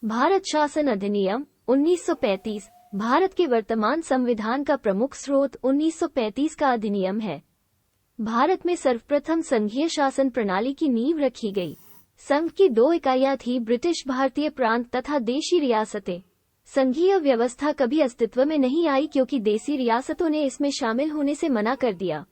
भारत शासन अधिनियम 1935 भारत के वर्तमान संविधान का प्रमुख स्रोत 1935 का अधिनियम है। भारत में सर्वप्रथम संघीय शासन प्रणाली की नींव रखी गई। संघ की दो इकाइयां थी, ब्रिटिश भारतीय प्रांत तथा देशी रियासतें। संघीय व्यवस्था कभी अस्तित्व में नहीं आई क्योंकि देशी रियासतों ने इसमें शामिल होने से मना कर दिया।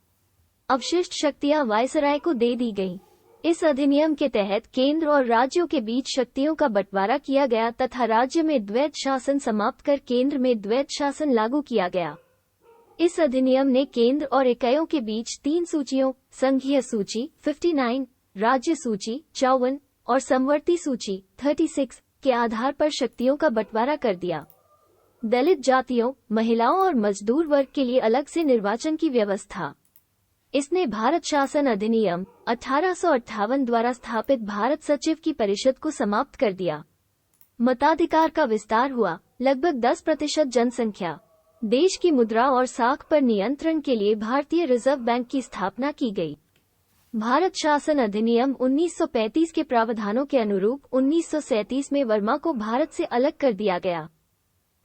अवशिष्ट शक्तियां वायसराय को दे दी गईं। इस अधिनियम के तहत केंद्र और राज्यों के बीच शक्तियों का बंटवारा किया गया तथा राज्य में द्वैत शासन समाप्त कर केंद्र में द्वैत शासन लागू किया गया। इस अधिनियम ने केंद्र और इकाइयों के बीच 3 सूचियों, संघीय सूची 59, राज्य सूची 54 और समवर्ती सूची 36 के आधार पर शक्तियों का बंटवारा कर दिया। दलित जातियों, महिलाओं और मजदूर वर्ग के लिए अलग से निर्वाचन की व्यवस्था। इसने भारत शासन अधिनियम 1858 द्वारा स्थापित भारत सचिव की परिषद को समाप्त कर दिया। मताधिकार का विस्तार हुआ। लगभग 10% जनसंख्या। देश की मुद्रा और साख पर नियंत्रण के लिए भारतीय रिजर्व बैंक की स्थापना की गई। भारत शासन अधिनियम 1935 के प्रावधानों के अनुरूप 1937 में वर्मा को भारत से अलग कर दिया गया।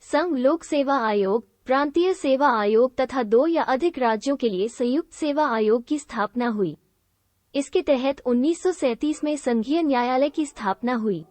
संघ लोक सेवा आयोग, प्रांतीय सेवा आयोग तथा 2 या अधिक राज्यों के लिए संयुक्त सेवा आयोग की स्थापना हुई। इसके तहत 1937 में संघीय न्यायालय की स्थापना हुई।